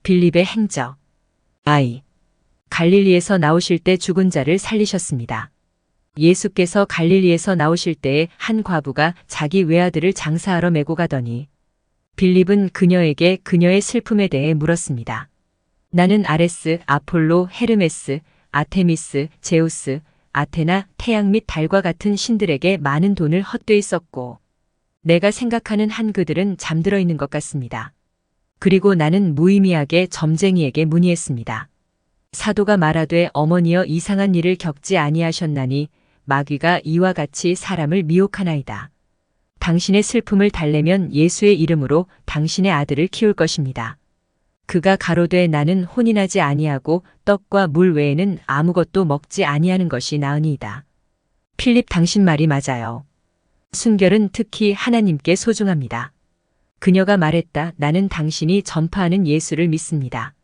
빌립의 행적. 갈릴리에서 나오실 때 죽은 자를 살리셨습니다. 예수께서 갈릴리에서 나오실 때에 한 과부가 자기 외아들을 장사하러 메고 가더니 빌립은 그녀에게 그녀의 슬픔에 대해 물었습니다. 나는 아레스, 아폴로, 헤르메스, 아테미스, 제우스, 아테나, 태양 및 달과 같은 신들에게 많은 돈을 헛되이 썼고 내가 생각하는 한 그들은 잠들어 있는 것 같습니다. 그리고 나는 무의미하게 점쟁이에게 문의했습니다. 사도가 말하되 어머니여 이상한 일을 겪지 아니하셨나니 마귀가 이와 같이 사람을 미혹하나이다. 당신의 슬픔을 달래면 예수의 이름으로 당신의 아들을 키울 것입니다. 그가 가로되 나는 혼인하지 아니하고 떡과 물 외에는 아무것도 먹지 아니하는 것이 나으니이다. 필립 당신 말이 맞아요. 순결은 특히 하나님께 소중합니다. 그녀가 말했다. 나는 당신이 전파하는 예수를 믿습니다.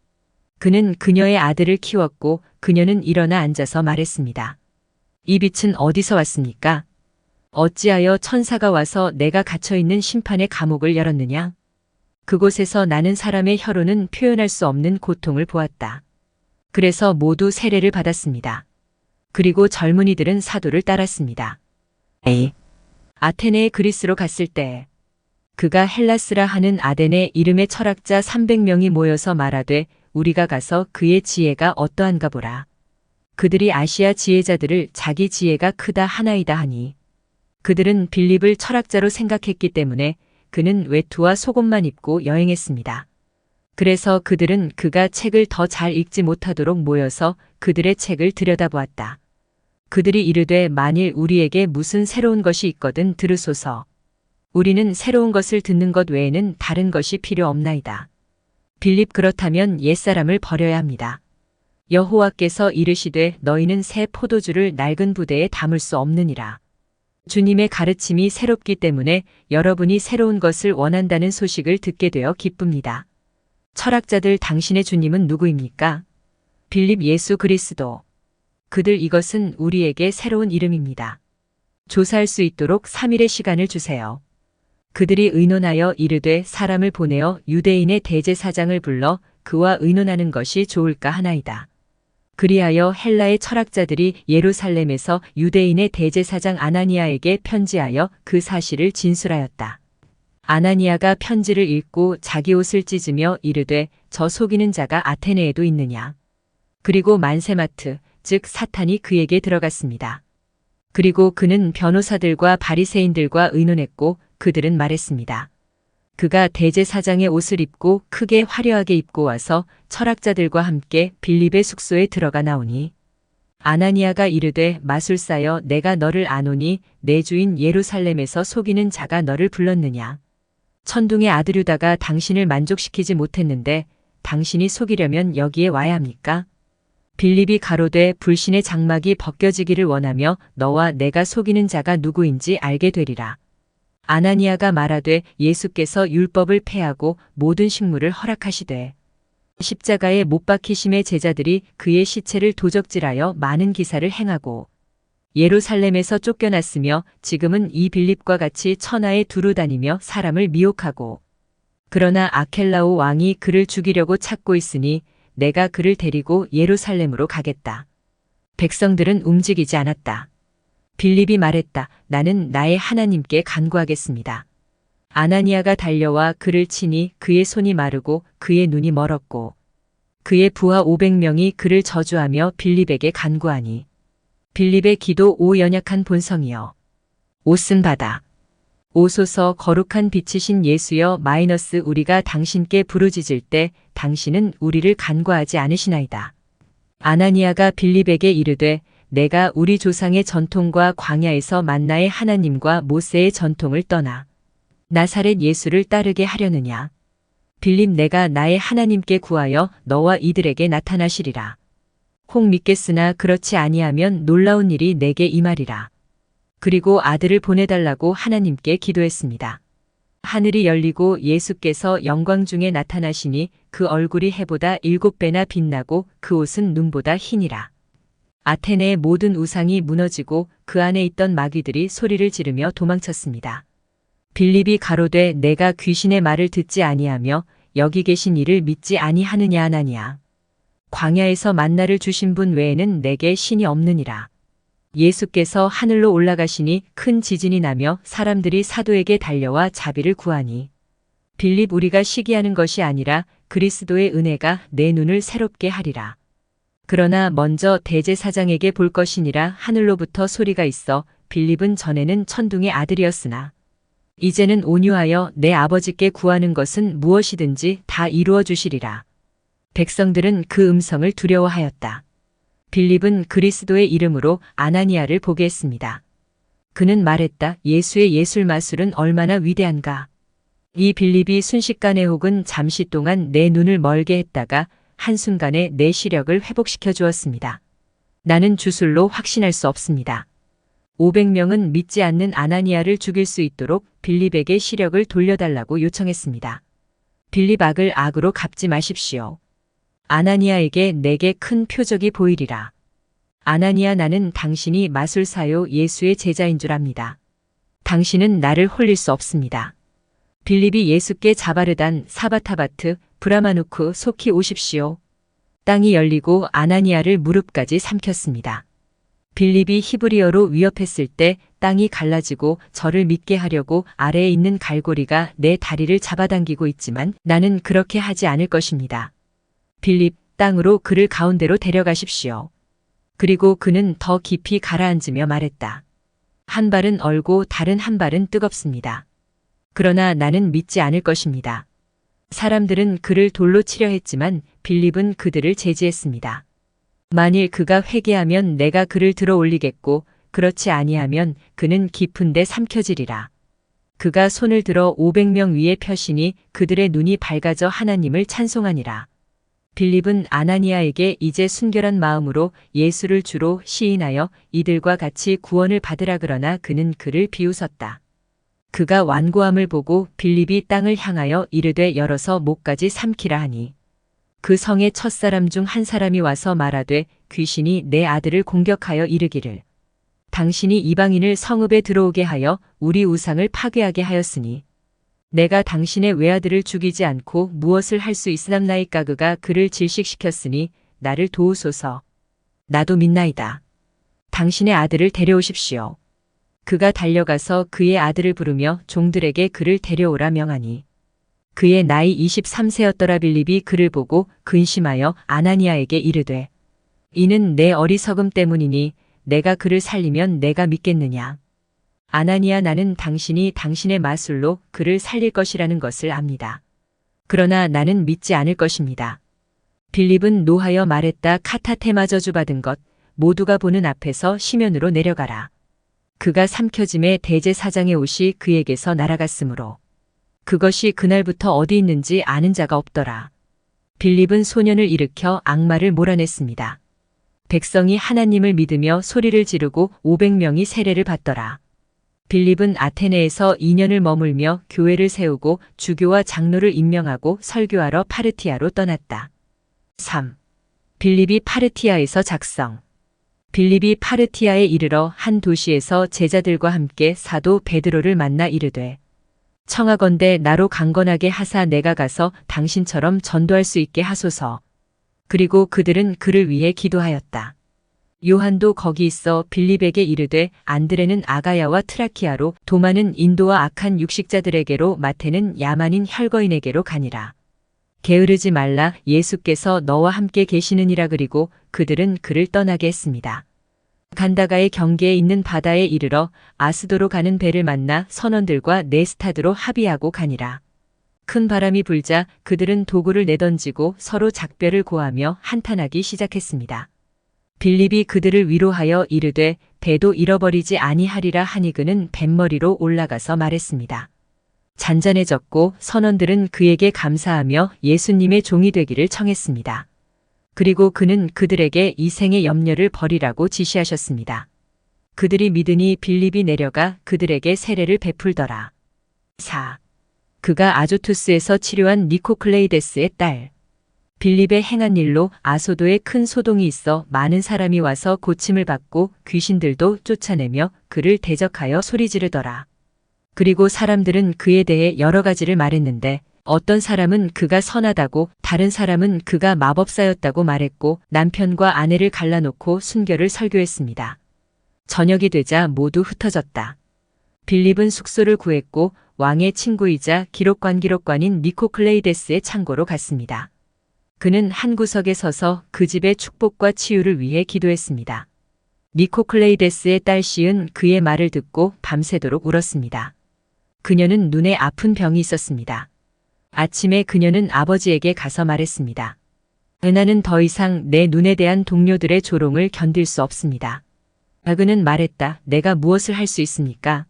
그는 그녀의 아들을 키웠고 그녀는 일어나 앉아서 말했습니다. 이 빛은 어디서 왔습니까? 어찌하여 천사가 와서 내가 갇혀있는 심판의 감옥을 열었느냐? 그곳에서 나는 사람의 혀로는 표현할 수 없는 고통을 보았다. 그래서 모두 세례를 받았습니다. 그리고 젊은이들은 사도를 따랐습니다. 아테네에 그리스로 갔을 때 그가 헬라스라 하는 아덴의 이름의 철학자 300명이 모여서 말하되 우리가 가서 그의 지혜가 어떠한가 보라. 그들이 아시아 지혜자들을 자기 지혜가 크다 하나이다 하니 그들은 빌립을 철학자로 생각했기 때문에 그는 외투와 속옷만 입고 여행했습니다. 그래서 그들은 그가 책을 더 잘 읽지 못하도록 모여서 그들의 책을 들여다보았다. 그들이 이르되 만일 우리에게 무슨 새로운 것이 있거든 들으소서. 우리는 새로운 것을 듣는 것 외에는 다른 것이 필요 없나이다. 빌립 그렇다면 옛사람을 버려야 합니다. 여호와께서 이르시되 너희는 새 포도주를 낡은 부대에 담을 수 없느니라. 주님의 가르침이 새롭기 때문에 여러분이 새로운 것을 원한다는 소식을 듣게 되어 기쁩니다. 철학자들 당신의 주님은 누구입니까? 빌립 예수 그리스도. 그들 이것은 우리에게 새로운 이름입니다. 조사할 수 있도록 3일의 시간을 주세요. 그들이 의논하여 이르되 사람을 보내어 유대인의 대제사장을 불러 그와 의논하는 것이 좋을까 하나이다. 그리하여 헬라의 철학자들이 예루살렘에서 유대인의 대제사장 아나니아에게 편지하여 그 사실을 진술하였다. 아나니아가 편지를 읽고 자기 옷을 찢으며 이르되 저 속이는 자가 아테네에도 있느냐. 그리고 만세마트 즉 사탄이 그에게 들어갔습니다. 그리고 그는 변호사들과 바리새인들과 의논했고 그들은 말했습니다. 그가 대제사장의 옷을 입고 크게 화려하게 입고 와서 철학자들과 함께 빌립의 숙소에 들어가 나오니 아나니아가 이르되 마술사여 내가 너를 아노니 내 주인 예루살렘에서 속이는 자가 너를 불렀느냐. 천둥의 아들 유다가 당신을 만족시키지 못했는데 당신이 속이려면 여기에 와야 합니까? 빌립이 가로되 불신의 장막이 벗겨지기를 원하며 너와 내가 속이는 자가 누구인지 알게 되리라. 아나니아가 말하되 예수께서 율법을 폐하고 모든 식물을 허락하시되 십자가에 못 박히심의 제자들이 그의 시체를 도적질하여 많은 기사를 행하고 예루살렘에서 쫓겨났으며 지금은 이 빌립과 같이 천하에 두루 다니며 사람을 미혹하고 그러나 아켈라오 왕이 그를 죽이려고 찾고 있으니 내가 그를 데리고 예루살렘으로 가겠다. 백성들은 움직이지 않았다. 빌립이 말했다. 나는 나의 하나님께 간구하겠습니다. 아나니아가 달려와 그를 치니 그의 손이 마르고 그의 눈이 멀었고 그의 부하 500명이 그를 저주하며 빌립에게 간구하니 빌립의 기도 오 연약한 본성이여 옷은 받아 오소서 거룩한 빛이신 예수여 마이너스 우리가 당신께 부르짖을 때 당신은 우리를 간과하지 않으시나이다. 아나니아가 빌립에게 이르되 내가 우리 조상의 전통과 광야에서 만나의 하나님과 모세의 전통을 떠나 나사렛 예수를 따르게 하려느냐. 빌립 내가 나의 하나님께 구하여 너와 이들에게 나타나시리라. 혹 믿겠으나 그렇지 아니하면 놀라운 일이 내게 임하리라. 그리고 아들을 보내달라고 하나님께 기도했습니다. 하늘이 열리고 예수께서 영광 중에 나타나시니 그 얼굴이 해보다 7배나 빛나고 그 옷은 눈보다 흰이라. 아테네의 모든 우상이 무너지고 그 안에 있던 마귀들이 소리를 지르며 도망쳤습니다. 빌립이 가로되 내가 귀신의 말을 듣지 아니하며 여기 계신 이를 믿지 아니하느냐 아나니야. 광야에서 만나를 주신 분 외에는 내게 신이 없느니라. 예수께서 하늘로 올라가시니 큰 지진이 나며 사람들이 사도에게 달려와 자비를 구하니 빌립 우리가 시기하는 것이 아니라 그리스도의 은혜가 내 눈을 새롭게 하리라. 그러나 먼저 대제사장에게 볼 것이니라 하늘로부터 소리가 있어 빌립은 전에는 천둥의 아들이었으나 이제는 온유하여 내 아버지께 구하는 것은 무엇이든지 다 이루어 주시리라. 백성들은 그 음성을 두려워하였다. 빌립은 그리스도의 이름으로 아나니아를 보게 했습니다. 그는 말했다. 예수의 예술 마술은 얼마나 위대한가. 이 빌립이 순식간에 혹은 잠시 동안 내 눈을 멀게 했다가 한순간에 내 시력을 회복시켜 주었습니다. 나는 주술로 확신할 수 없습니다. 500명은 믿지 않는 아나니아를 죽일 수 있도록 빌립에게 시력을 돌려달라고 요청했습니다. 빌립 악을 악으로 갚지 마십시오. 아나니아에게 내게 큰 표적이 보이리라. 아나니아 나는 당신이 마술사요 예수의 제자인 줄 압니다. 당신은 나를 홀릴 수 없습니다. 빌립이 예수께 자바르단 사바타바트 브라마누크 속히 오십시오. 땅이 열리고 아나니아를 무릎까지 삼켰습니다. 빌립이 히브리어로 위협했을 때 땅이 갈라지고 저를 믿게 하려고 아래에 있는 갈고리가 내 다리를 잡아당기고 있지만 나는 그렇게 하지 않을 것입니다. 빌립, 땅으로 그를 가운데로 데려가십시오. 그리고 그는 더 깊이 가라앉으며 말했다. 한 발은 얼고 다른 한 발은 뜨겁습니다. 그러나 나는 믿지 않을 것입니다. 사람들은 그를 돌로 치려 했지만 빌립은 그들을 제지했습니다. 만일 그가 회개하면 내가 그를 들어 올리겠고 그렇지 아니하면 그는 깊은 데 삼켜지리라. 그가 손을 들어 500명 위에 펴시니 그들의 눈이 밝아져 하나님을 찬송하니라. 빌립은 아나니아에게 이제 순결한 마음으로 예수를 주로 시인하여 이들과 같이 구원을 받으라 그러나 그는 그를 비웃었다. 그가 완고함을 보고 빌립이 땅을 향하여 이르되 열어서 목까지 삼키라 하니 그 성의 첫사람 중 한 사람이 와서 말하되 귀신이 내 아들을 공격하여 이르기를 당신이 이방인을 성읍에 들어오게 하여 우리 우상을 파괴하게 하였으니 내가 당신의 외아들을 죽이지 않고 무엇을 할 수 있으나이까. 그가 그를 질식시켰으니 나를 도우소서. 나도 믿나이다. 당신의 아들을 데려오십시오. 그가 달려가서 그의 아들을 부르며 종들에게 그를 데려오라 명하니 그의 나이 23세였더라. 빌립이 그를 보고 근심하여 아나니아에게 이르되 이는 내 어리석음 때문이니 내가 그를 살리면 내가 믿겠느냐. 아나니아 나는 당신이 당신의 마술로 그를 살릴 것이라는 것을 압니다. 그러나 나는 믿지 않을 것입니다. 빌립은 노하여 말했다. 카타테마 저주받은 것 모두가 보는 앞에서 시면으로 내려가라. 그가 삼켜짐에 대제사장의 옷이 그에게서 날아갔으므로 그것이 그날부터 어디 있는지 아는 자가 없더라. 빌립은 소년을 일으켜 악마를 몰아냈습니다. 백성이 하나님을 믿으며 소리를 지르고 500명이 세례를 받더라. 빌립은 아테네에서 2년을 머물며 교회를 세우고 주교와 장로를 임명하고 설교하러 파르티아로 떠났다. 3. 빌립이 파르티아에서 작성. 빌립이 파르티아에 이르러 한 도시에서 제자들과 함께 사도 베드로를 만나 이르되 청하건대 나로 강건하게 하사 내가 가서 당신처럼 전도할 수 있게 하소서. 그리고 그들은 그를 위해 기도하였다. 요한도 거기 있어 빌립에게 이르되 안드레는 아가야와 트라키아로 도마는 인도와 악한 육식자들에게로 마태는 야만인 혈거인에게로 가니라. 게으르지 말라 예수께서 너와 함께 계시느니라. 그리고 그들은 그를 떠나게 했습니다. 간다가의 경계에 있는 바다에 이르러 아스도로 가는 배를 만나 선원들과 네스타드로 합의하고 가니라. 큰 바람이 불자 그들은 도구를 내던지고 서로 작별을 고하며 한탄하기 시작했습니다. 빌립이 그들을 위로하여 이르되 배도 잃어버리지 아니하리라 하니 그는 뱃머리로 올라가서 말했습니다. 잔잔해졌고 선원들은 그에게 감사하며 예수님의 종이 되기를 청했습니다. 그리고 그는 그들에게 이 생의 염려를 버리라고 지시하셨습니다. 그들이 믿으니 빌립이 내려가 그들에게 세례를 베풀더라. 4. 그가 아조투스에서 치료한 니코클레이데스의 딸. 빌립의 행한 일로 아소도에 큰 소동이 있어 많은 사람이 와서 고침을 받고 귀신들도 쫓아내며 그를 대적하여 소리 지르더라. 그리고 사람들은 그에 대해 여러 가지를 말했는데 어떤 사람은 그가 선하다고, 다른 사람은 그가 마법사였다고 말했고 남편과 아내를 갈라놓고 순결을 설교했습니다. 저녁이 되자 모두 흩어졌다. 빌립은 숙소를 구했고 왕의 친구이자 기록관인 니코클레이데스의 창고로 갔습니다. 그는 한 구석에 서서 그 집의 축복과 치유를 위해 기도했습니다. 니코클레이데스의 딸 시은 그의 말을 듣고 밤새도록 울었습니다. 그녀는 눈에 아픈 병이 있었습니다. 아침에 그녀는 아버지에게 가서 말했습니다. 나는 더 이상 내 눈에 대한 동료들의 조롱을 견딜 수 없습니다. 그는 말했다. 내가 무엇을 할 수 있습니까?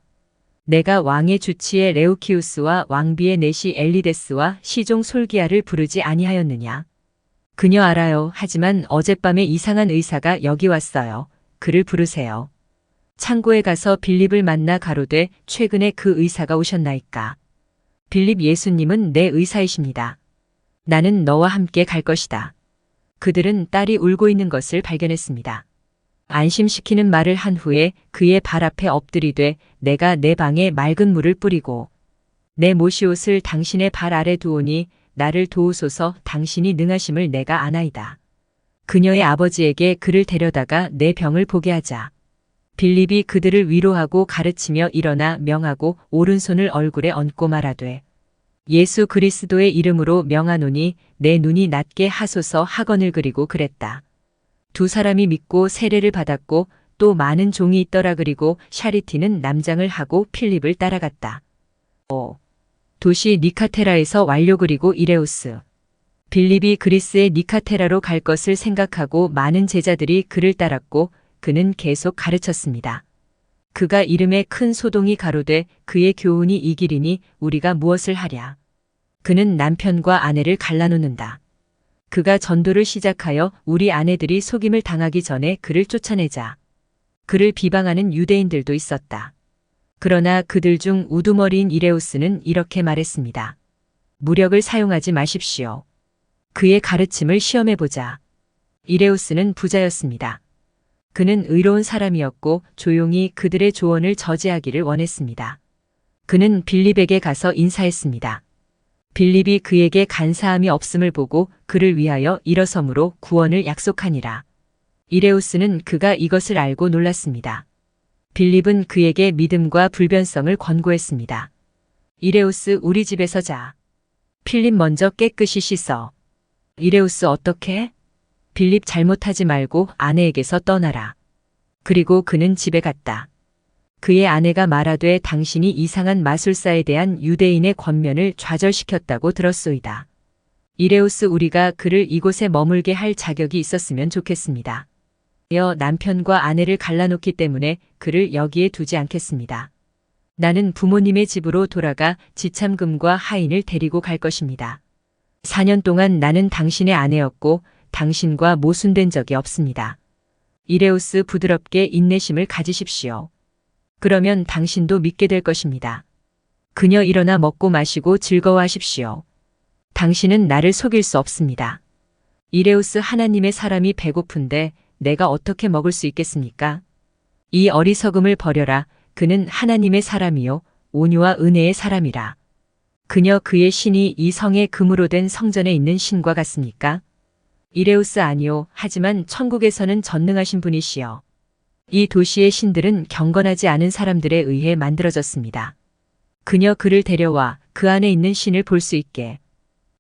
내가 왕의 주치의 레우키우스와 왕비의 내시 엘리데스와 시종 솔기아를 부르지 아니하였느냐? 그녀 알아요. 하지만 어젯밤에 이상한 의사가 여기 왔어요. 그를 부르세요. 창고에 가서 빌립을 만나 가로되 최근에 그 의사가 오셨나이까? 빌립 예수님은 내 의사이십니다. 나는 너와 함께 갈 것이다. 그들은 딸이 울고 있는 것을 발견했습니다. 안심시키는 말을 한 후에 그의 발 앞에 엎드리되 내가 내 방에 맑은 물을 뿌리고 내 모시옷을 당신의 발 아래 두오니 나를 도우소서. 당신이 능하심을 내가 아나이다. 그녀의 아버지에게 그를 데려다가 내 병을 보게 하자. 빌립이 그들을 위로하고 가르치며 일어나 명하고 오른손을 얼굴에 얹고 말하되 예수 그리스도의 이름으로 명하노니 내 눈이 낫게 하소서 하건을 그리고 그랬다. 두 사람이 믿고 세례를 받았고 또 많은 종이 있더라. 그리고 샤리티는 남장을 하고 필립을 따라갔다. 도시 니카테라에서 완료. 그리고 이레우스. 빌립이 그리스의 니카테라로 갈 것을 생각하고 많은 제자들이 그를 따랐고 그는 계속 가르쳤습니다. 그가 이름에 큰 소동이 가로되 그의 교훈이 이 길이니 우리가 무엇을 하랴. 그는 남편과 아내를 갈라놓는다. 그가 전도를 시작하여 우리 아내들이 속임을 당하기 전에 그를 쫓아내자. 그를 비방하는 유대인들도 있었다. 그러나 그들 중 우두머리인 이레우스는 이렇게 말했습니다. 무력을 사용하지 마십시오. 그의 가르침을 시험해보자. 이레우스는 부자였습니다. 그는 의로운 사람이었고 조용히 그들의 조언을 저지하기를 원했습니다. 그는 빌립에게 가서 인사했습니다. 빌립이 그에게 간사함이 없음을 보고 그를 위하여 일어섬으로 구원을 약속하니라. 이레우스는 그가 이것을 알고 놀랐습니다. 빌립은 그에게 믿음과 불변성을 권고했습니다. 이레우스 우리 집에서 자. 필립 먼저 깨끗이 씻어. 이레우스 어떻게? 빌립 잘못하지 말고 아내에게서 떠나라. 그리고 그는 집에 갔다. 그의 아내가 말하되 당신이 이상한 마술사에 대한 유대인의 권면을 좌절시켰다고 들었소이다. 이레우스 우리가 그를 이곳에 머물게 할 자격이 있었으면 좋겠습니다. 남편과 아내를 갈라놓기 때문에 그를 여기에 두지 않겠습니다. 나는 부모님의 집으로 돌아가 지참금과 하인을 데리고 갈 것입니다. 4년 동안 나는 당신의 아내였고 당신과 모순된 적이 없습니다. 이레우스 부드럽게 인내심을 가지십시오. 그러면 당신도 믿게 될 것입니다. 그녀 일어나 먹고 마시고 즐거워하십시오. 당신은 나를 속일 수 없습니다. 이레우스 하나님의 사람이 배고픈데 내가 어떻게 먹을 수 있겠습니까? 이 어리석음을 버려라. 그는 하나님의 사람이요 온유와 은혜의 사람이라. 그녀 그의 신이 이 성의 금으로 된 성전에 있는 신과 같습니까? 이레우스 아니요. 하지만 천국에서는 전능하신 분이시여. 이 도시의 신들은 경건하지 않은 사람들에 의해 만들어졌습니다. 그녀 그를 데려와 그 안에 있는 신을 볼 수 있게.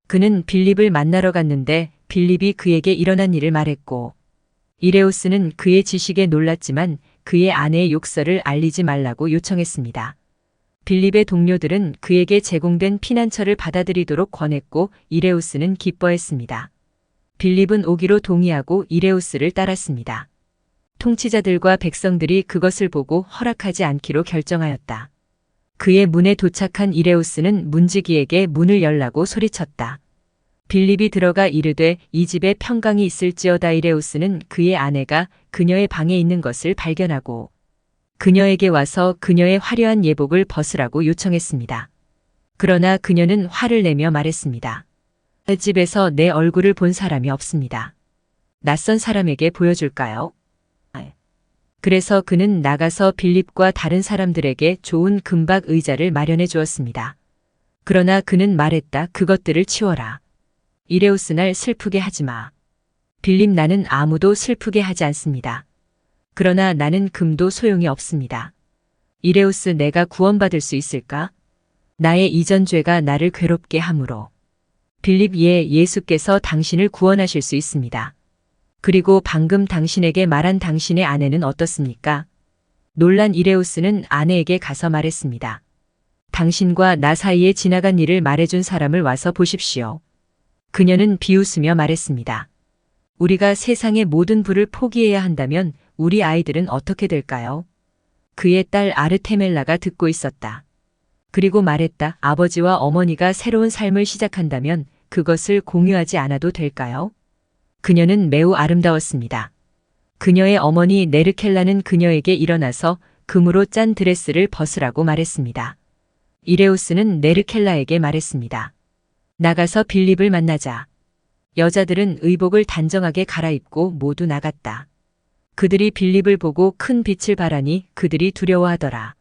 그는 빌립을 만나러 갔는데 빌립이 그에게 일어난 일을 말했고 이레우스는 그의 지식에 놀랐지만 그의 아내의 욕설을 알리지 말라고 요청했습니다. 빌립의 동료들은 그에게 제공된 피난처를 받아들이도록 권했고 이레우스는 기뻐했습니다. 빌립은 오기로 동의하고 이레우스를 따랐습니다. 통치자들과 백성들이 그것을 보고 허락하지 않기로 결정하였다. 그의 문에 도착한 이레우스는 문지기에게 문을 열라고 소리쳤다. 빌립이 들어가 이르되 이 집에 평강이 있을지어다. 이레우스는 그의 아내가 그녀의 방에 있는 것을 발견하고 그녀에게 와서 그녀의 화려한 예복을 벗으라고 요청했습니다. 그러나 그녀는 화를 내며 말했습니다. 집에서 내 얼굴을 본 사람이 없습니다. 낯선 사람에게 보여줄까요? 그래서 그는 나가서 빌립과 다른 사람들에게 좋은 금박 의자를 마련해 주었습니다. 그러나 그는 말했다. 그것들을 치워라. 이레우스 날 슬프게 하지 마. 빌립 나는 아무도 슬프게 하지 않습니다. 그러나 나는 금도 소용이 없습니다. 이레우스 내가 구원받을 수 있을까? 나의 이전 죄가 나를 괴롭게 하므로. 빌립 예수께서 당신을 구원하실 수 있습니다. 그리고 방금 당신에게 말한 당신의 아내는 어떻습니까? 놀란 이레우스는 아내에게 가서 말했습니다. 당신과 나 사이에 지나간 일을 말해준 사람을 와서 보십시오. 그녀는 비웃으며 말했습니다. 우리가 세상의 모든 부를 포기해야 한다면 우리 아이들은 어떻게 될까요? 그의 딸 아르테멜라가 듣고 있었다. 그리고 말했다. 아버지와 어머니가 새로운 삶을 시작한다면 그것을 공유하지 않아도 될까요? 그녀는 매우 아름다웠습니다. 그녀의 어머니 네르켈라는 그녀에게 일어나서 금으로 짠 드레스를 벗으라고 말했습니다. 이레우스는 네르켈라에게 말했습니다. 나가서 빌립을 만나자. 여자들은 의복을 단정하게 갈아입고 모두 나갔다. 그들이 빌립을 보고 큰 빛을 발하니 그들이 두려워하더라.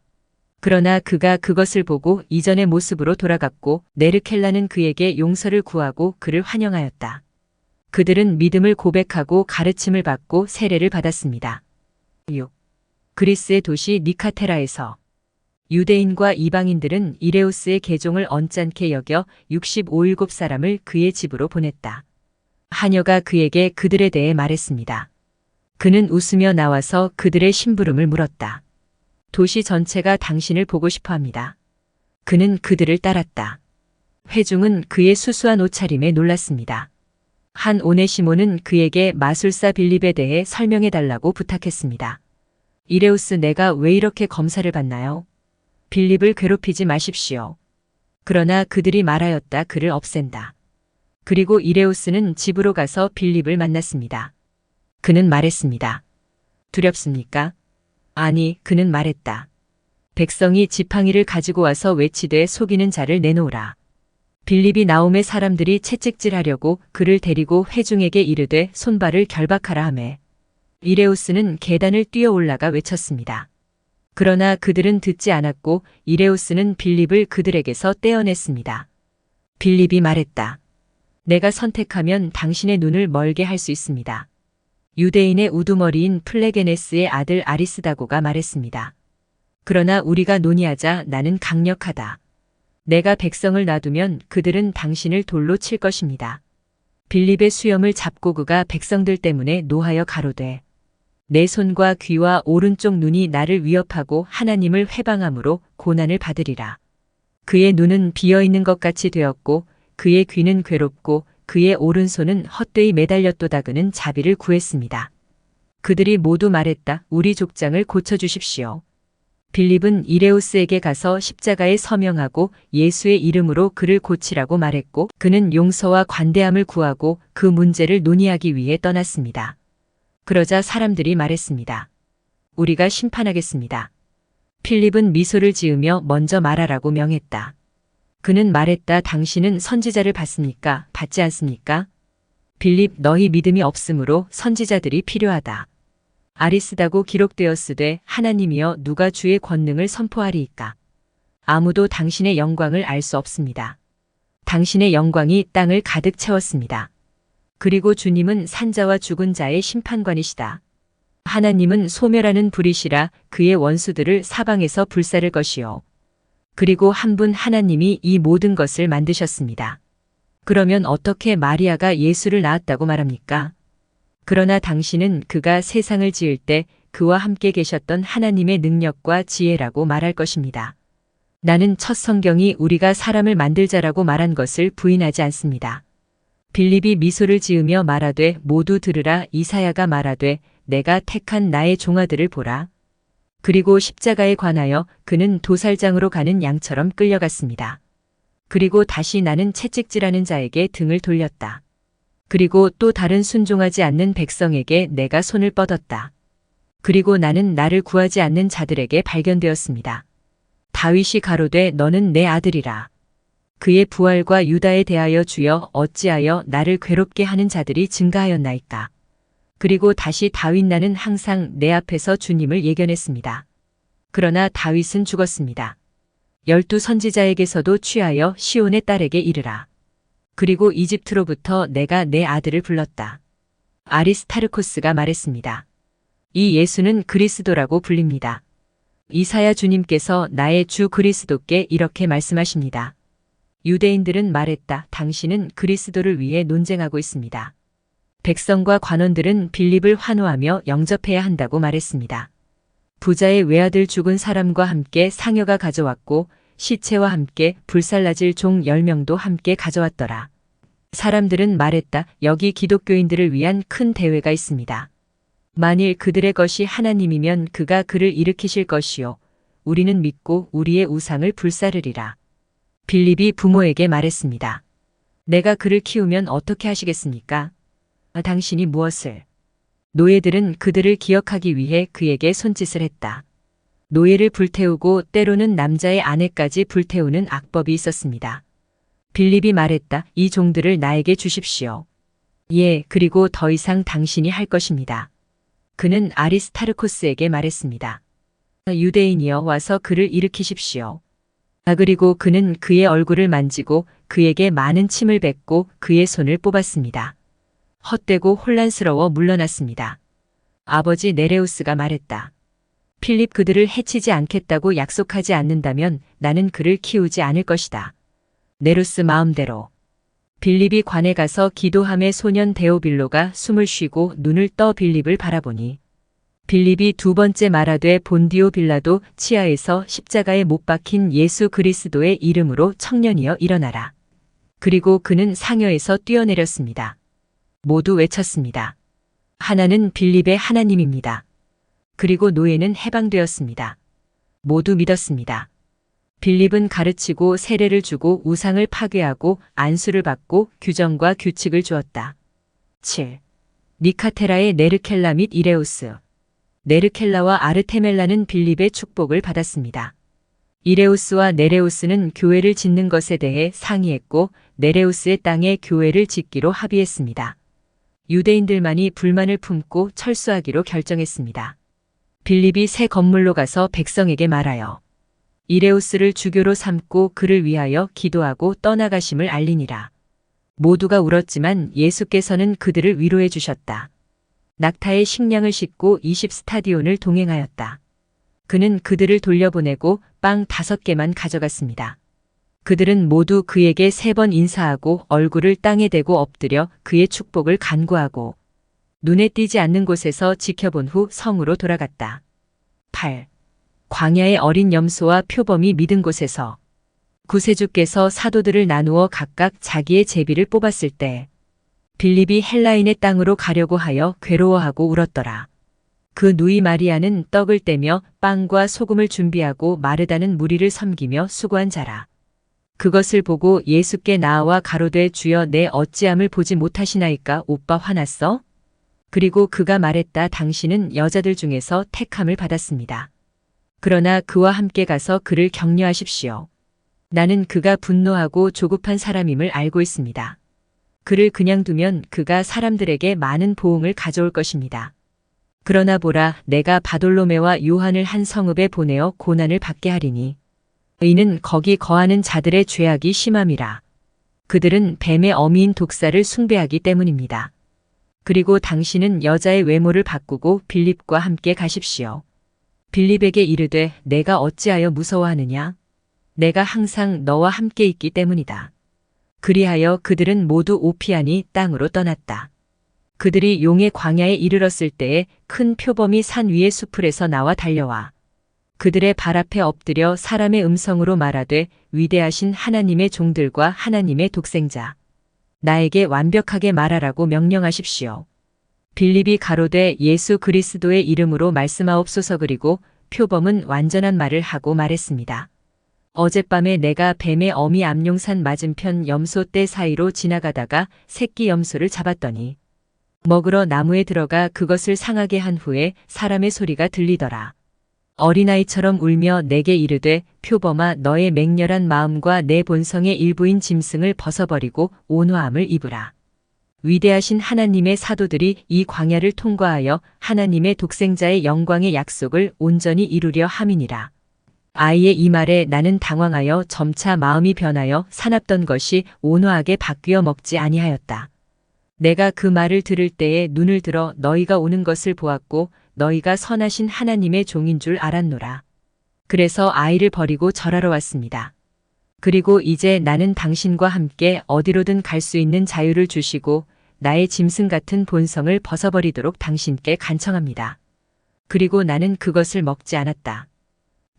그러나 그가 그것을 보고 이전의 모습으로 돌아갔고 네르켈라는 그에게 용서를 구하고 그를 환영하였다. 그들은 믿음을 고백하고 가르침을 받고 세례를 받았습니다. 6. 그리스의 도시 니카테라에서 유대인과 이방인들은 이레우스의 개종을 언짢게 여겨 67사람을 그의 집으로 보냈다. 하녀가 그에게 그들에 대해 말했습니다. 그는 웃으며 나와서 그들의 심부름을 물었다. 도시 전체가 당신을 보고 싶어 합니다. 그는 그들을 따랐다. 회중은 그의 수수한 옷차림에 놀랐습니다. 한 오네시모는 그에게 마술사 빌립에 대해 설명해 달라고 부탁했습니다. 이레우스 내가 왜 이렇게 검사를 받나요? 빌립을 괴롭히지 마십시오. 그러나 그들이 말하였다. 그를 없앤다. 그리고 이레우스는 집으로 가서 빌립을 만났습니다. 그는 말했습니다. 두렵습니까? 아니, 그는 말했다. 백성이 지팡이를 가지고 와서 외치되 속이는 자를 내놓으라. 빌립이 나옴에 사람들이 채찍질하려고 그를 데리고 회중에게 이르되 손발을 결박하라 하매 이레우스는 계단을 뛰어 올라가 외쳤습니다. 그러나 그들은 듣지 않았고 이레우스는 빌립을 그들에게서 떼어냈습니다. 빌립이 말했다. 내가 선택하면 당신의 눈을 멀게 할 수 있습니다. 유대인의 우두머리인 플레게네스의 아들 아리스다고가 말했습니다. 그러나 우리가 논의하자 나는 강력하다. 내가 백성을 놔두면 그들은 당신을 돌로 칠 것입니다. 빌립의 수염을 잡고 그가 백성들 때문에 노하여 가로되 내 손과 귀와 오른쪽 눈이 나를 위협하고 하나님을 회방함으로 고난을 받으리라. 그의 눈은 비어있는 것 같이 되었고 그의 귀는 괴롭고 그의 오른손은 헛되이 매달렸도다. 그는 자비를 구했습니다. 그들이 모두 말했다. 우리 족장을 고쳐주십시오. 빌립은 이레우스에게 가서 십자가에 서명하고 예수의 이름으로 그를 고치라고 말했고 그는 용서와 관대함을 구하고 그 문제를 논의하기 위해 떠났습니다. 그러자 사람들이 말했습니다. 우리가 심판하겠습니다. 필립은 미소를 지으며 먼저 말하라고 명했다. 그는 말했다. 당신은 선지자를 받습니까? 받지 않습니까? 빌립 너희 믿음이 없으므로 선지자들이 필요하다. 아리스다고 기록되었으되 하나님이여 누가 주의 권능을 선포하리이까? 아무도 당신의 영광을 알 수 없습니다. 당신의 영광이 땅을 가득 채웠습니다. 그리고 주님은 산자와 죽은 자의 심판관이시다. 하나님은 소멸하는 불이시라 그의 원수들을 사방에서 불사를 것이요. 그리고 한 분 하나님이 이 모든 것을 만드셨습니다. 그러면 어떻게 마리아가 예수를 낳았다고 말합니까? 그러나 당신은 그가 세상을 지을 때 그와 함께 계셨던 하나님의 능력과 지혜라고 말할 것입니다. 나는 첫 성경이 우리가 사람을 만들자라고 말한 것을 부인하지 않습니다. 빌립이 미소를 지으며 말하되 모두 들으라. 이사야가 말하되 내가 택한 나의 종아들을 보라. 그리고 십자가에 관하여 그는 도살장으로 가는 양처럼 끌려갔습니다. 그리고 다시 나는 채찍질하는 자에게 등을 돌렸다. 그리고 또 다른 순종하지 않는 백성에게 내가 손을 뻗었다. 그리고 나는 나를 구하지 않는 자들에게 발견되었습니다. 다윗이 가로되 너는 내 아들이라. 그의 부활과 유다에 대하여 주여 어찌하여 나를 괴롭게 하는 자들이 증가하였나이까. 그리고 다시 다윗 나는 항상 내 앞에서 주님을 예견했습니다. 그러나 다윗은 죽었습니다. 12 선지자에게서도 취하여 시온의 딸에게 이르라. 그리고 이집트로부터 내가 내 아들을 불렀다. 아리스타르코스가 말했습니다. 이 예수는 그리스도라고 불립니다. 이사야 주님께서 나의 주 그리스도께 이렇게 말씀하십니다. 유대인들은 말했다. 당신은 그리스도를 위해 논쟁하고 있습니다. 백성과 관원들은 빌립을 환호하며 영접해야 한다고 말했습니다. 부자의 외아들 죽은 사람과 함께 상여가 가져왔고 시체와 함께 불살라질 종 10명도 함께 가져왔더라. 사람들은 말했다. 여기 기독교인들을 위한 큰 대회가 있습니다. 만일 그들의 것이 하나님이면 그가 그를 일으키실 것이요. 우리는 믿고 우리의 우상을 불사르리라. 빌립이 부모에게 말했습니다. 내가 그를 키우면 어떻게 하시겠습니까? 당신이 무엇을? 노예들은 그들을 기억하기 위해 그에게 손짓을 했다. 노예를 불태우고 때로는 남자의 아내까지 불태우는 악법이 있었습니다. 빌립이 말했다. 이 종들을 나에게 주십시오. 예, 그리고 더 이상 당신이 할 것입니다. 그는 아리스타르코스에게 말했습니다. 유대인이여 와서 그를 일으키십시오. 그리고 그는 그의 얼굴을 만지고 그에게 많은 침을 뱉고 그의 손을 뽑았습니다. 헛되고 혼란스러워 물러났습니다. 아버지 네레우스가 말했다. 필립 그들을 해치지 않겠다고 약속하지 않는다면 나는 그를 키우지 않을 것이다. 네루스 마음대로. 빌립이 관에 가서 기도함에 소년 데오빌로가 숨을 쉬고 눈을 떠 빌립을 바라보니 빌립이 두 번째 말하되 본디오 빌라도 치하에서 십자가에 못 박힌 예수 그리스도의 이름으로 청년이여 일어나라. 그리고 그는 상여에서 뛰어내렸습니다. 모두 외쳤습니다. 하나는 빌립의 하나님입니다. 그리고 노예는 해방되었습니다. 모두 믿었습니다. 빌립은 가르치고 세례를 주고 우상을 파괴하고 안수를 받고 규정과 규칙을 주었다. 7. 니카테라의 네르켈라 및 이레우스. 네르켈라와 아르테멜라는 빌립의 축복을 받았습니다. 이레우스와 네레우스는 교회를 짓는 것에 대해 상의했고 네레우스의 땅에 교회를 짓기로 합의했습니다. 유대인들만이 불만을 품고 철수하기로 결정했습니다. 빌립이 새 건물로 가서 백성에게 말하여 이레우스를 주교로 삼고 그를 위하여 기도하고 떠나가심을 알리니라. 모두가 울었지만 예수께서는 그들을 위로해 주셨다. 낙타에 식량을 싣고 20스타디온을 동행하였다. 그는 그들을 돌려보내고 빵 5개만 가져갔습니다. 그들은 모두 그에게 3번 인사하고 얼굴을 땅에 대고 엎드려 그의 축복을 간구하고 눈에 띄지 않는 곳에서 지켜본 후 성으로 돌아갔다. 8. 광야의 어린 염소와 표범이 믿은 곳에서 구세주께서 사도들을 나누어 각각 자기의 제비를 뽑았을 때 빌립이 헬라인의 땅으로 가려고 하여 괴로워하고 울었더라. 그 누이 마리아는 떡을 떼며 빵과 소금을 준비하고 마르다는 무리를 섬기며 수고한 자라. 그것을 보고 예수께 나아와 가로되 주여 내 어찌함을 보지 못하시나이까 오빠 화났어? 그리고 그가 말했다. 당신은 여자들 중에서 택함을 받았습니다. 그러나 그와 함께 가서 그를 격려하십시오. 나는 그가 분노하고 조급한 사람임을 알고 있습니다. 그를 그냥 두면 그가 사람들에게 많은 보응을 가져올 것입니다. 그러나 보라, 내가 바돌로메와 요한을 한 성읍에 보내어 고난을 받게 하리니 이는 거기 거하는 자들의 죄악이 심함이라. 그들은 뱀의 어미인 독사를 숭배하기 때문입니다. 그리고 당신은 여자의 외모를 바꾸고 빌립과 함께 가십시오. 빌립에게 이르되 내가 어찌하여 무서워하느냐? 내가 항상 너와 함께 있기 때문이다. 그리하여 그들은 모두 오피아니 땅으로 떠났다. 그들이 용의 광야에 이르렀을 때에 큰 표범이 산 위의 수풀에서 나와 달려와 그들의 발 앞에 엎드려 사람의 음성으로 말하되 위대하신 하나님의 종들과 하나님의 독생자 나에게 완벽하게 말하라고 명령하십시오. 빌립이 가로되 예수 그리스도의 이름으로 말씀하옵소서. 그리고 표범은 완전한 말을 하고 말했습니다. 어젯밤에 내가 뱀의 어미 암룡산 맞은편 염소 떼 사이로 지나가다가 새끼 염소를 잡았더니 먹으러 나무에 들어가 그것을 상하게 한 후에 사람의 소리가 들리더라. 어린아이처럼 울며 내게 이르되 표범아 너의 맹렬한 마음과 내 본성의 일부인 짐승을 벗어버리고 온화함을 입으라. 위대하신 하나님의 사도들이 이 광야를 통과하여 하나님의 독생자의 영광의 약속을 온전히 이루려 함이니라. 아이의 이 말에 나는 당황하여 점차 마음이 변하여 사납던 것이 온화하게 바뀌어 먹지 아니하였다. 내가 그 말을 들을 때에 눈을 들어 너희가 오는 것을 보았고 너희가 선하신 하나님의 종인 줄 알았노라. 그래서 아이를 버리고 절하러 왔습니다. 그리고 이제 나는 당신과 함께 어디로든 갈 수 있는 자유를 주시고 나의 짐승 같은 본성을 벗어버리도록 당신께 간청합니다. 그리고 나는 그것을 먹지 않았다.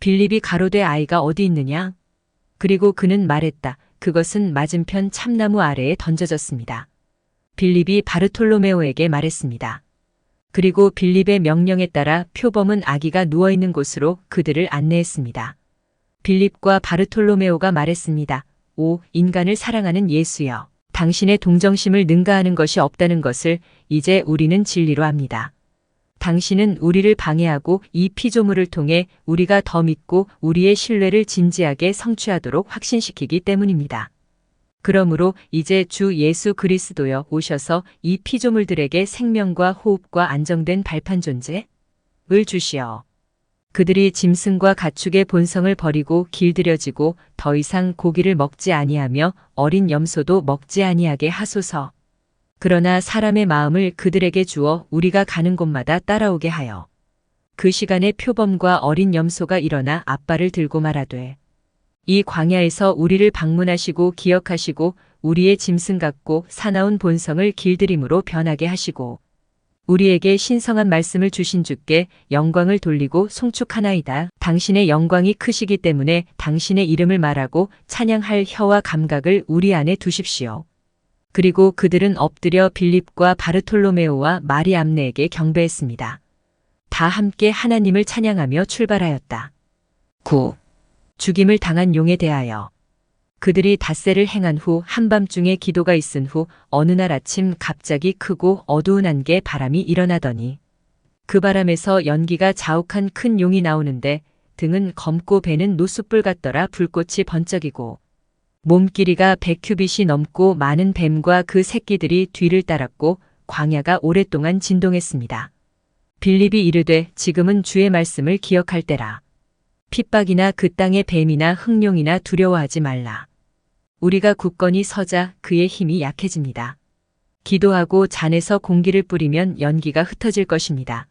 빌립이 가로되 아이가 어디 있느냐? 그리고 그는 말했다. 그것은 맞은편 참나무 아래에 던져졌습니다. 빌립이 바르톨로메오에게 말했습니다. 그리고 빌립의 명령에 따라 표범은 아기가 누워있는 곳으로 그들을 안내했습니다. 빌립과 바르톨로메오가 말했습니다. 오, 인간을 사랑하는 예수여. 당신의 동정심을 능가하는 것이 없다는 것을 이제 우리는 진리로 압니다. 당신은 우리를 방해하고 이 피조물을 통해 우리가 더 믿고 우리의 신뢰를 진지하게 성취하도록 확신시키기 때문입니다. 그러므로 이제 주 예수 그리스도여 오셔서 이 피조물들에게 생명과 호흡과 안정된 발판 존재를 주시어. 그들이 짐승과 가축의 본성을 버리고 길들여지고 더 이상 고기를 먹지 아니하며 어린 염소도 먹지 아니하게 하소서. 그러나 사람의 마음을 그들에게 주어 우리가 가는 곳마다 따라오게 하여. 그 시간에 표범과 어린 염소가 일어나 앞발을 들고 말하되 이 광야에서 우리를 방문하시고 기억하시고 우리의 짐승 같고 사나운 본성을 길들임으로 변하게 하시고 우리에게 신성한 말씀을 주신 주께 영광을 돌리고 송축하나이다. 당신의 영광이 크시기 때문에 당신의 이름을 말하고 찬양할 혀와 감각을 우리 안에 두십시오. 그리고 그들은 엎드려 빌립과 바르톨로메오와 마리암네에게 경배했습니다. 다 함께 하나님을 찬양하며 출발하였다. 9. 죽임을 당한 용에 대하여. 그들이 닷새를 행한 후 한밤중에 기도가 있은 후 어느 날 아침 갑자기 크고 어두운 안개 바람이 일어나더니 그 바람에서 연기가 자욱한 큰 용이 나오는데 등은 검고 배는 노숯불 같더라. 불꽃이 번쩍이고 몸 길이가 100규빗이 넘고 많은 뱀과 그 새끼들이 뒤를 따랐고 광야가 오랫동안 진동했습니다. 빌립이 이르되 지금은 주의 말씀을 기억할 때라. 핍박이나 그 땅의 뱀이나 흑룡이나 두려워하지 말라. 우리가 굳건히 서자 그의 힘이 약해집니다. 기도하고 잔에서 공기를 뿌리면 연기가 흩어질 것입니다.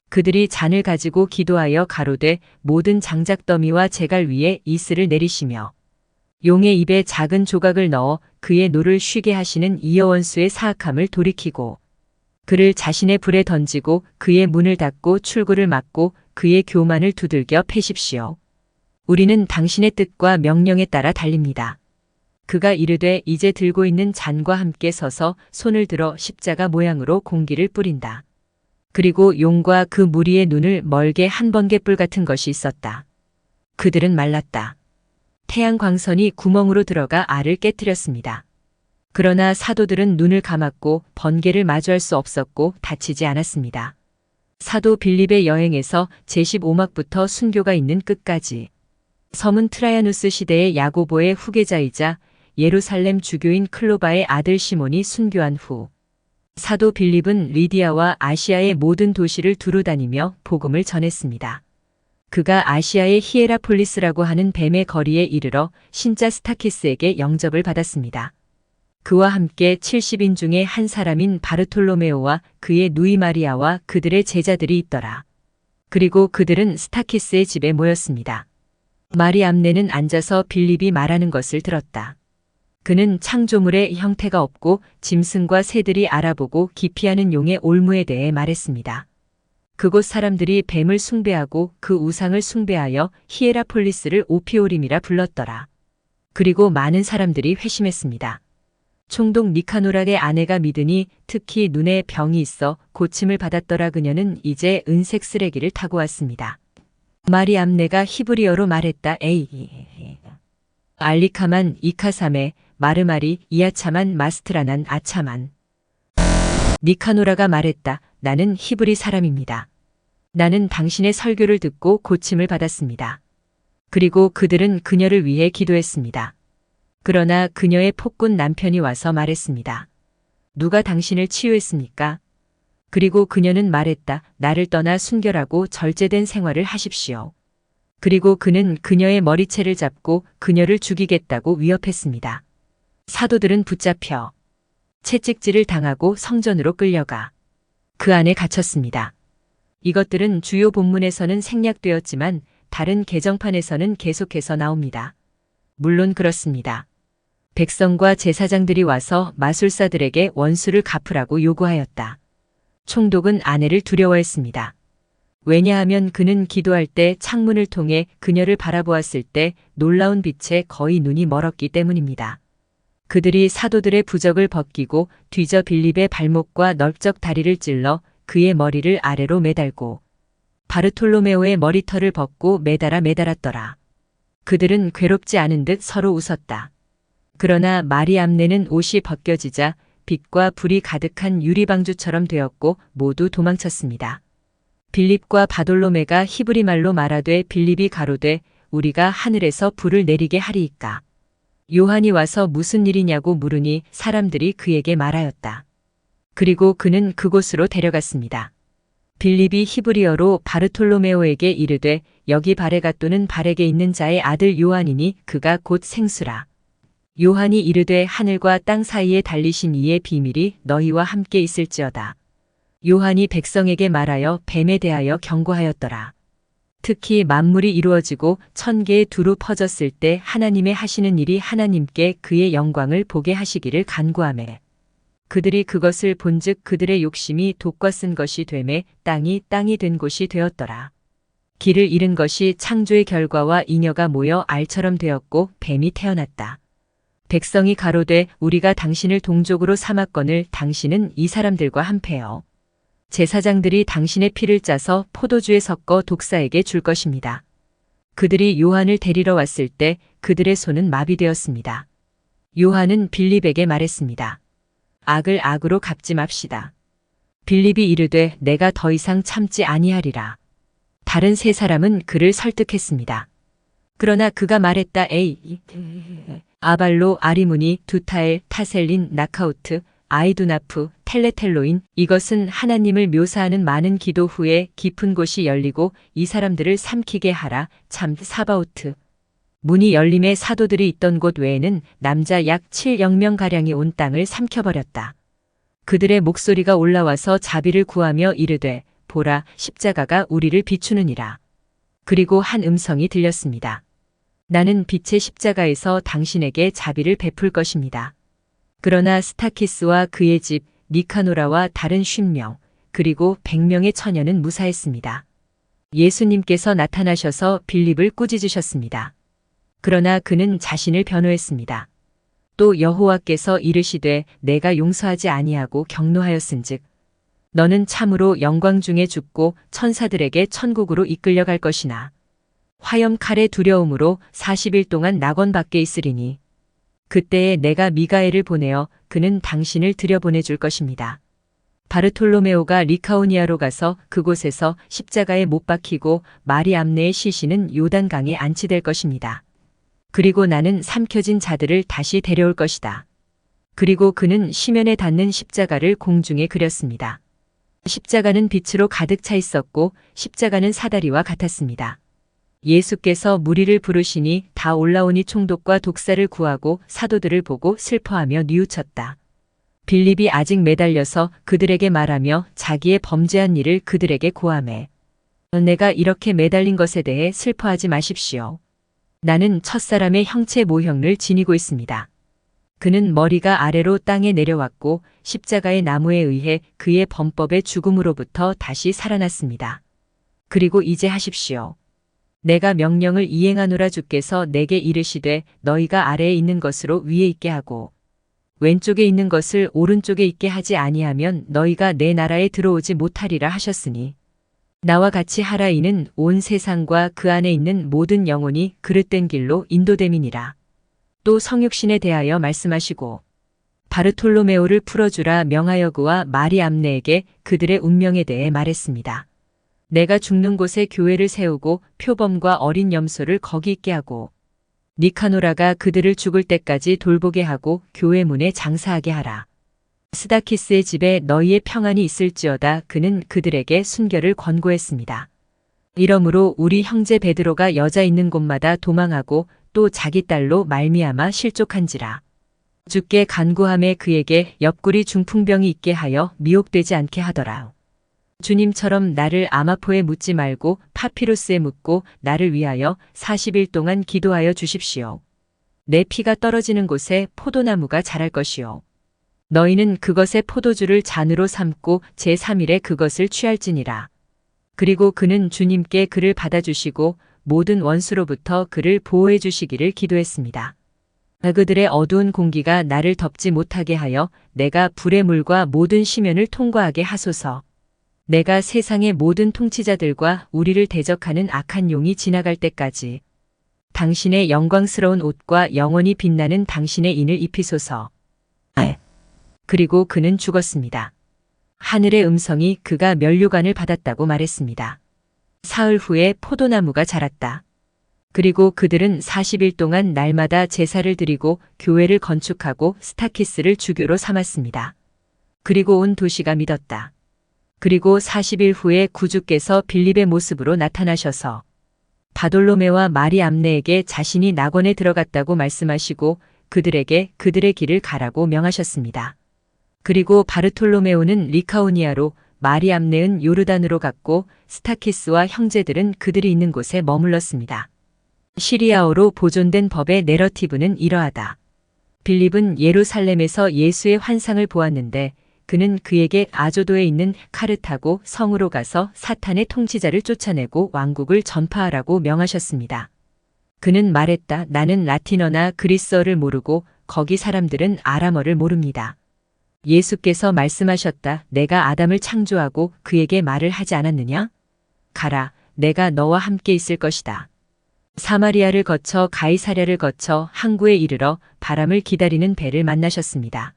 그들이 잔을 가지고 기도하여 가로되 모든 장작더미와 제갈 위에 이슬을 내리시며 용의 입에 작은 조각을 넣어 그의 노를 쉬게 하시는 이여원수의 사악함을 돌이키고 그를 자신의 불에 던지고 그의 문을 닫고 출구를 막고 그의 교만을 두들겨 패십시오. 우리는 당신의 뜻과 명령에 따라 달립니다. 그가 이르되 이제 들고 있는 잔과 함께 서서 손을 들어 십자가 모양으로 공기를 뿌린다. 그리고 용과 그 무리의 눈을 멀게 한 번개불 같은 것이 있었다. 그들은 말랐다. 태양 광선이 구멍으로 들어가 알을 깨뜨렸습니다. 그러나 사도들은 눈을 감았고 번개를 마주할 수 없었고 다치지 않았습니다. 사도 빌립의 여행에서 제15막부터 순교가 있는 끝까지. 섬은 트라야누스 시대의 야고보의 후계자이자 예루살렘 주교인 클로바의 아들 시몬이 순교한 후 사도 빌립은 리디아와 아시아의 모든 도시를 두루 다니며 복음을 전했습니다. 그가 아시아의 히에라폴리스라고 하는 뱀의 거리에 이르러 신자 스타키스에게 영접을 받았습니다. 그와 함께 70인 중에 한 사람인 바르톨로메오와 그의 누이 마리아와 그들의 제자들이 있더라. 그리고 그들은 스타키스의 집에 모였습니다. 마리암네는 앉아서 빌립이 말하는 것을 들었다. 그는 창조물의 형태가 없고 짐승과 새들이 알아보고 기피하는 용의 올무에 대해 말했습니다. 그곳 사람들이 뱀을 숭배하고 그 우상을 숭배하여 히에라폴리스를 오피오림이라 불렀더라. 그리고 많은 사람들이 회심했습니다. 총독 니카노락의 아내가 믿으니 특히 눈에 병이 있어 고침을 받았더라. 그녀는 이제 은색 쓰레기를 타고 왔습니다. 마리암네가 히브리어로 말했다. 에이. 알리카만 이카사메 마르마리 이아차만 마스트라난 아차만. 니카노라가 말했다. 나는 히브리 사람입니다. 나는 당신의 설교를 듣고 고침을 받았습니다. 그리고 그들은 그녀를 위해 기도했습니다. 그러나 그녀의 폭군 남편이 와서 말했습니다. 누가 당신을 치유했습니까? 그리고 그녀는 말했다. 나를 떠나 순결하고 절제된 생활을 하십시오. 그리고 그는 그녀의 머리채를 잡고 그녀를 죽이겠다고 위협했습니다. 사도들은 붙잡혀 채찍질을 당하고 성전으로 끌려가 그 안에 갇혔습니다. 이것들은 주요 본문에서는 생략되었지만 다른 개정판에서는 계속해서 나옵니다. 물론 그렇습니다. 백성과 제사장들이 와서 마술사들에게 원수를 갚으라고 요구하였다. 총독은 아내를 두려워했습니다. 왜냐하면 그는 기도할 때 창문을 통해 그녀를 바라보았을 때 놀라운 빛에 거의 눈이 멀었기 때문입니다. 그들이 사도들의 부적을 벗기고 뒤져 빌립의 발목과 넓적 다리를 찔러 그의 머리를 아래로 매달고 바르톨로메오의 머리털을 벗고 매달았더라. 그들은 괴롭지 않은 듯 서로 웃었다. 그러나 마리암네는 옷이 벗겨지자 빛과 불이 가득한 유리방주처럼 되었고 모두 도망쳤습니다. 빌립과 바돌로메가 히브리 말로 말하되 빌립이 가로되 우리가 하늘에서 불을 내리게 하리이까. 요한이 와서 무슨 일이냐고 물으니 사람들이 그에게 말하였다. 그리고 그는 그곳으로 데려갔습니다. 빌립이 히브리어로 바르톨로메오에게 이르되 여기 바레가 또는 바렉에 있는 자의 아들 요한이니 그가 곧 생수라. 요한이 이르되 하늘과 땅 사이에 달리신 이의 비밀이 너희와 함께 있을지어다. 요한이 백성에게 말하여 뱀에 대하여 경고하였더라. 특히 만물이 이루어지고 천개의 두루 퍼졌을 때 하나님의 하시는 일이 하나님께 그의 영광을 보게 하시기를 간구하매 그들이 그것을 본즉 그들의 욕심이 독과 쓴 것이 되매 땅이 된 곳이 되었더라. 길을 잃은 것이 창조의 결과와 잉여가 모여 알처럼 되었고 뱀이 태어났다. 백성이 가로되 우리가 당신을 동족으로 삼았거늘 당신은 이 사람들과 한패여. 제사장들이 당신의 피를 짜서 포도주에 섞어 독사에게 줄 것입니다. 그들이 요한을 데리러 왔을 때 그들의 손은 마비되었습니다. 요한은 빌립에게 말했습니다. 악을 악으로 갚지 맙시다. 빌립이 이르되 내가 더 이상 참지 아니하리라. 다른 세 사람은 그를 설득했습니다. 그러나 그가 말했다. 에이 아발로 아리무니 두타엘 타셀린 나카우트 아이두나프 텔레텔로인 이것은 하나님을 묘사하는 많은 기도 후에 깊은 곳이 열리고 이 사람들을 삼키게 하라. 참 사바오트. 문이 열림에 사도들이 있던 곳 외에는 남자 약 7,000명가량이 온 땅을 삼켜버렸다. 그들의 목소리가 올라와서 자비를 구하며 이르되 보라 십자가가 우리를 비추느니라. 그리고 한 음성이 들렸습니다. 나는 빛의 십자가에서 당신에게 자비를 베풀 것입니다. 그러나 스타키스와 그의 집 니카노라와 다른 50명 그리고 100명의 처녀는 무사했습니다. 예수님께서 나타나셔서 빌립을 꾸짖으셨습니다. 그러나 그는 자신을 변호했습니다. 또 여호와께서 이르시되 내가 용서하지 아니하고 경노하였은즉 너는 참으로 영광 중에 죽고 천사들에게 천국으로 이끌려갈 것이나 화염 칼의 두려움으로 40일 동안 낙원 밖에 있으리니 그때에 내가 미가엘을 보내어 그는 당신을 들여보내줄 것입니다. 바르톨로메오가 리카오니아로 가서 그곳에서 십자가에 못 박히고 마리암네의 시신은 요단강에 안치될 것입니다. 그리고 나는 삼켜진 자들을 다시 데려올 것이다. 그리고 그는 시면에 닿는 십자가를 공중에 그렸습니다. 십자가는 빛으로 가득 차 있었고 십자가는 사다리와 같았습니다. 예수께서 무리를 부르시니 다 올라오니 총독과 독사를 구하고 사도들을 보고 슬퍼하며 뉘우쳤다. 빌립이 아직 매달려서 그들에게 말하며 자기의 범죄한 일을 그들에게 고하매 내가 이렇게 매달린 것에 대해 슬퍼하지 마십시오. 나는 첫사람의 형체 모형을 지니고 있습니다. 그는 머리가 아래로 땅에 내려왔고 십자가의 나무에 의해 그의 범법의 죽음으로부터 다시 살아났습니다. 그리고 이제 하십시오. 내가 명령을 이행하노라. 주께서 내게 이르시되 너희가 아래에 있는 것으로 위에 있게 하고 왼쪽에 있는 것을 오른쪽에 있게 하지 아니하면 너희가 내 나라에 들어오지 못하리라 하셨으니 나와 같이 하라. 이는 온 세상과 그 안에 있는 모든 영혼이 그릇된 길로 인도됨이니라. 또 성육신에 대하여 말씀하시고 바르톨로메오를 풀어주라 명하여 그와 마리암네에게 그들의 운명에 대해 말했습니다. 내가 죽는 곳에 교회를 세우고 표범과 어린 염소를 거기 있게 하고 니카노라가 그들을 죽을 때까지 돌보게 하고 교회 문에 장사하게 하라. 스다키스의 집에 너희의 평안이 있을지어다. 그는 그들에게 순결을 권고했습니다. 이러므로 우리 형제 베드로가 여자 있는 곳마다 도망하고 또 자기 딸로 말미암아 실족한지라. 주께 간구함에 그에게 옆구리 중풍병이 있게 하여 미혹되지 않게 하더라. 주님처럼 나를 아마포에 묻지 말고 파피루스에 묻고 나를 위하여 40일 동안 기도하여 주십시오. 내 피가 떨어지는 곳에 포도나무가 자랄 것이요. 너희는 그것의 포도주를 잔으로 삼고 제3일에 그것을 취할지니라. 그리고 그는 주님께 그를 받아주시고 모든 원수로부터 그를 보호해 주시기를 기도했습니다. 그들의 어두운 공기가 나를 덮지 못하게 하여 내가 불의 물과 모든 시면을 통과하게 하소서. 내가 세상의 모든 통치자들과 우리를 대적하는 악한 용이 지나갈 때까지 당신의 영광스러운 옷과 영원히 빛나는 당신의 인을 입히소서. 그리고 그는 죽었습니다. 하늘의 음성이 그가 면류관을 받았다고 말했습니다. 사흘 후에 포도나무가 자랐다. 그리고 그들은 40일 동안 날마다 제사를 드리고 교회를 건축하고 스타키스를 주교로 삼았습니다. 그리고 온 도시가 믿었다. 그리고 40일 후에 구주께서 빌립의 모습으로 나타나셔서 바돌로메와 마리 암네에게 자신이 낙원에 들어갔다고 말씀하시고 그들에게 그들의 길을 가라고 명하셨습니다. 그리고 바르톨로메오는 리카오니아로, 마리 암네는 요르단으로 갔고 스타키스와 형제들은 그들이 있는 곳에 머물렀습니다. 시리아어로 보존된 법의 내러티브는 이러하다. 빌립은 예루살렘에서 예수의 환상을 보았는데 그는 그에게 아조도에 있는 카르타고 성으로 가서 사탄의 통치자를 쫓아내고 왕국을 전파하라고 명하셨습니다. 그는 말했다. 나는 라틴어나 그리스어를 모르고 거기 사람들은 아람어를 모릅니다. 예수께서 말씀하셨다. 내가 아담을 창조하고 그에게 말을 하지 않았느냐? 가라, 내가 너와 함께 있을 것이다. 사마리아를 거쳐 가이사랴를 거쳐 항구에 이르러 바람을 기다리는 배를 만나셨습니다.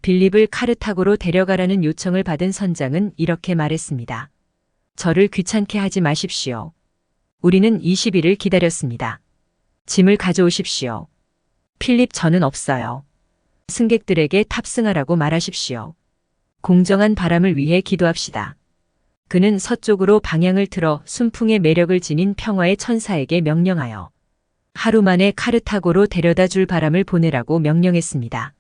빌립을 카르타고로 데려가라는 요청을 받은 선장은 이렇게 말했습니다. 저를 귀찮게 하지 마십시오. 우리는 20일을 기다렸습니다. 짐을 가져오십시오. 필립, 저는 없어요. 승객들에게 탑승하라고 말하십시오. 공정한 바람을 위해 기도합시다. 그는 서쪽으로 방향을 틀어 순풍의 매력을 지닌 평화의 천사에게 명령하여 하루 만에 카르타고로 데려다 줄 바람을 보내라고 명령했습니다.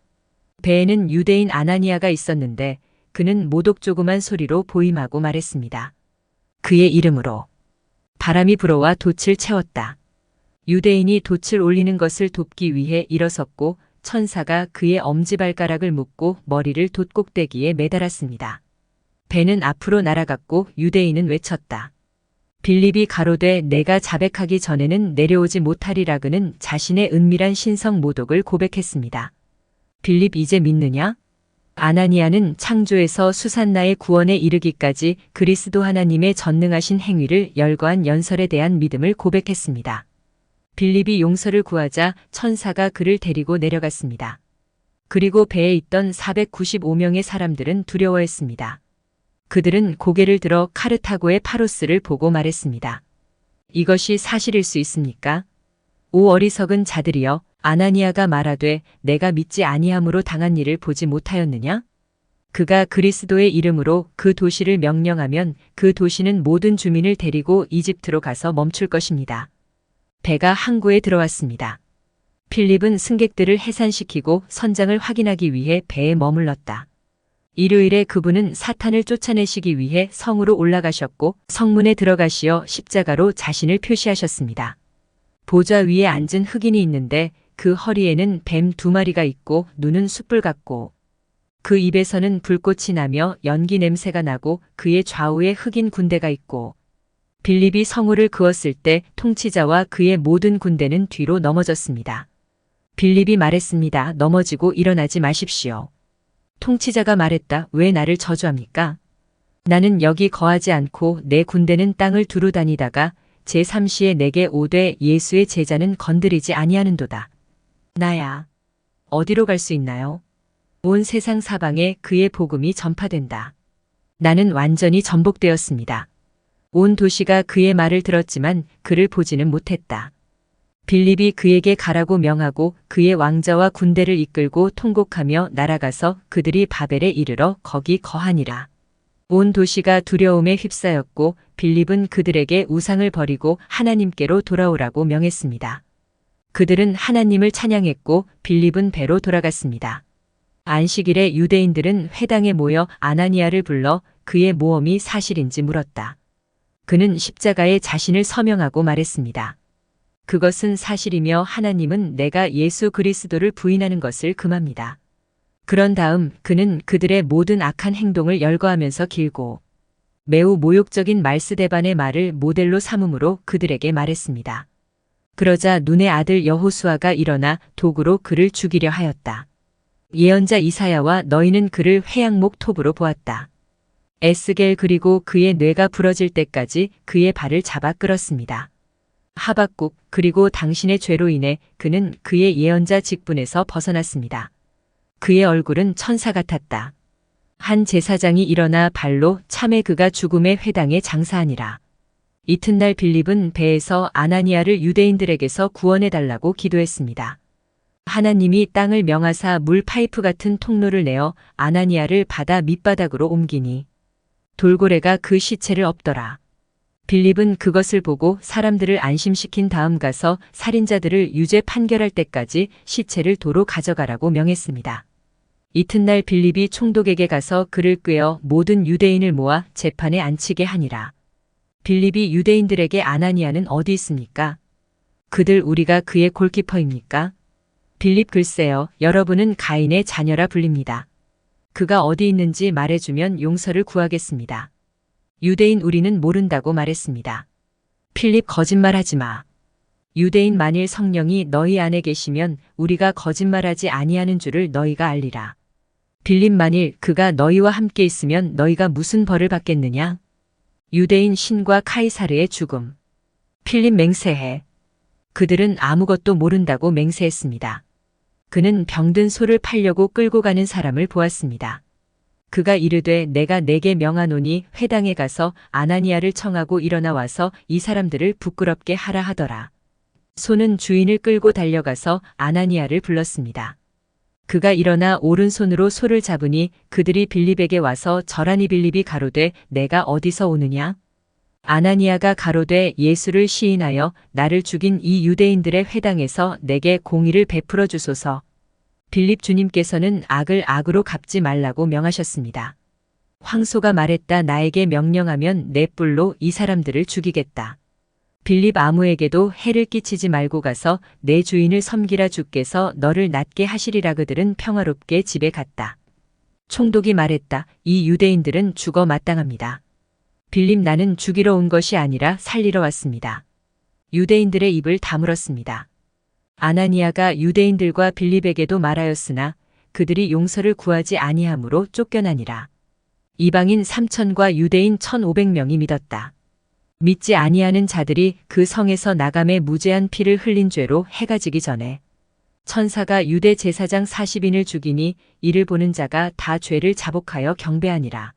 배에는 유대인 아나니아가 있었는데 그는 모독 조그만 소리로 보임하고 말했습니다. 그의 이름으로 바람이 불어와 돛을 채웠다. 유대인이 돛을 올리는 것을 돕기 위해 일어섰고 천사가 그의 엄지발가락을 묶고 머리를 돛 꼭대기에 매달았습니다. 배는 앞으로 날아갔고 유대인은 외쳤다. 빌립이 가로되 내가 자백하기 전에는 내려오지 못하리라. 그는 자신의 은밀한 신성 모독을 고백했습니다. 빌립, 이제 믿느냐? 아나니아는 창조에서 수산나의 구원에 이르기까지 그리스도 하나님의 전능하신 행위를 열거한 연설에 대한 믿음을 고백했습니다. 빌립이 용서를 구하자 천사가 그를 데리고 내려갔습니다. 그리고 배에 있던 495명의 사람들은 두려워했습니다. 그들은 고개를 들어 카르타고의 파로스를 보고 말했습니다. 이것이 사실일 수 있습니까? 오 어리석은 자들이여, 아나니아가 말하되 내가 믿지 아니함으로 당한 일을 보지 못하였느냐? 그가 그리스도의 이름으로 그 도시를 명령하면 그 도시는 모든 주민을 데리고 이집트로 가서 멈출 것입니다. 배가 항구에 들어왔습니다. 필립은 승객들을 해산시키고 선장을 확인하기 위해 배에 머물렀다. 일요일에 그분은 사탄을 쫓아내시기 위해 성으로 올라가셨고 성문에 들어가시어 십자가로 자신을 표시하셨습니다. 보좌 위에 앉은 흑인이 있는데 그 허리에는 뱀 2마리가 있고 눈은 숯불 같고 그 입에서는 불꽃이 나며 연기 냄새가 나고 그의 좌우에 흑인 군대가 있고 빌립이 성우를 그었을 때 통치자와 그의 모든 군대는 뒤로 넘어졌습니다. 빌립이 말했습니다. 넘어지고 일어나지 마십시오. 통치자가 말했다. 왜 나를 저주합니까? 나는 여기 거하지 않고 내 군대는 땅을 두루 다니다가 제3시에 내게 오되 예수의 제자는 건드리지 아니하는도다. 나야. 어디로 갈 수 있나요? 온 세상 사방에 그의 복음이 전파된다. 나는 완전히 전복되었습니다. 온 도시가 그의 말을 들었지만 그를 보지는 못했다. 빌립이 그에게 가라고 명하고 그의 왕자와 군대를 이끌고 통곡하며 날아가서 그들이 바벨에 이르러 거기 거하니라. 온 도시가 두려움에 휩싸였고 빌립은 그들에게 우상을 버리고 하나님께로 돌아오라고 명했습니다. 그들은 하나님을 찬양했고 빌립은 배로 돌아갔습니다. 안식일에 유대인들은 회당에 모여 아나니아를 불러 그의 모험이 사실인지 물었다. 그는 십자가에 자신을 서명하고 말했습니다. 그것은 사실이며 하나님은 내가 예수 그리스도를 부인하는 것을 금합니다. 그런 다음 그는 그들의 모든 악한 행동을 열거하면서 길고 매우 모욕적인 말스데반의 말을 모델로 삼음으로 그들에게 말했습니다. 그러자 눈의 아들 여호수아가 일어나 도구로 그를 죽이려 하였다. 예언자 이사야와 너희는 그를 회양목 톱으로 보았다. 에스겔 그리고 그의 뇌가 부러질 때까지 그의 발을 잡아 끌었습니다. 하박국 그리고 당신의 죄로 인해 그는 그의 예언자 직분에서 벗어났습니다. 그의 얼굴은 천사 같았다. 한 제사장이 일어나 발로 참에 그가 죽음의 회당에 장사하니라. 이튿날 빌립은 배에서 아나니아를 유대인들에게서 구원해달라고 기도했습니다. 하나님이 땅을 명하사 물 파이프 같은 통로를 내어 아나니아를 바다 밑바닥으로 옮기니 돌고래가 그 시체를 엎더라. 빌립은 그것을 보고 사람들을 안심시킨 다음 가서 살인자들을 유죄 판결할 때까지 시체를 도로 가져가라고 명했습니다. 이튿날 빌립이 총독에게 가서 그를 꿰어 모든 유대인을 모아 재판에 앉히게 하니라. 빌립이 유대인들에게 아나니아는 어디 있습니까? 그들 우리가 그의 골키퍼입니까? 빌립 글쎄요, 여러분은 가인의 자녀라 불립니다. 그가 어디 있는지 말해주면 용서를 구하겠습니다. 유대인 우리는 모른다고 말했습니다. 필립 거짓말하지 마. 유대인 만일 성령이 너희 안에 계시면 우리가 거짓말하지 아니하는 줄을 너희가 알리라. 빌립 만일 그가 너희와 함께 있으면 너희가 무슨 벌을 받겠느냐? 유대인 신과 카이사르의 죽음. 필립 맹세해. 그들은 아무것도 모른다고 맹세했습니다. 그는 병든 소를 팔려고 끌고 가는 사람을 보았습니다. 그가 이르되 내가 내게 명하노니 회당에 가서 아나니아를 청하고 일어나 와서 이 사람들을 부끄럽게 하라 하더라. 소는 주인을 끌고 달려가서 아나니아를 불렀습니다. 그가 일어나 오른손으로 소를 잡으니 그들이 빌립에게 와서 절하니 빌립이 가로되 내가 어디서 오느냐? 아나니아가 가로되 예수를 시인하여 나를 죽인 이 유대인들의 회당에서 내게 공의를 베풀어 주소서. 빌립 주님께서는 악을 악으로 갚지 말라고 명하셨습니다. 황소가 말했다. 나에게 명령하면 내 뿔로 이 사람들을 죽이겠다. 빌립 아무에게도 해를 끼치지 말고 가서 내 주인을 섬기라. 주께서 너를 낫게 하시리라. 그들은 평화롭게 집에 갔다. 총독이 말했다. 이 유대인들은 죽어 마땅합니다. 빌립 나는 죽이러 온 것이 아니라 살리러 왔습니다. 유대인들의 입을 다물었습니다. 아나니아가 유대인들과 빌립에게도 말하였으나 그들이 용서를 구하지 아니하므로 쫓겨나니라. 이방인 3,000과 유대인 1,500명이 믿었다. 믿지 아니하는 자들이 그 성에서 나감에 무죄한 피를 흘린 죄로 해가 지기 전에 천사가 유대 제사장 40인을 죽이니 이를 보는 자가 다 죄를 자복하여 경배하니라.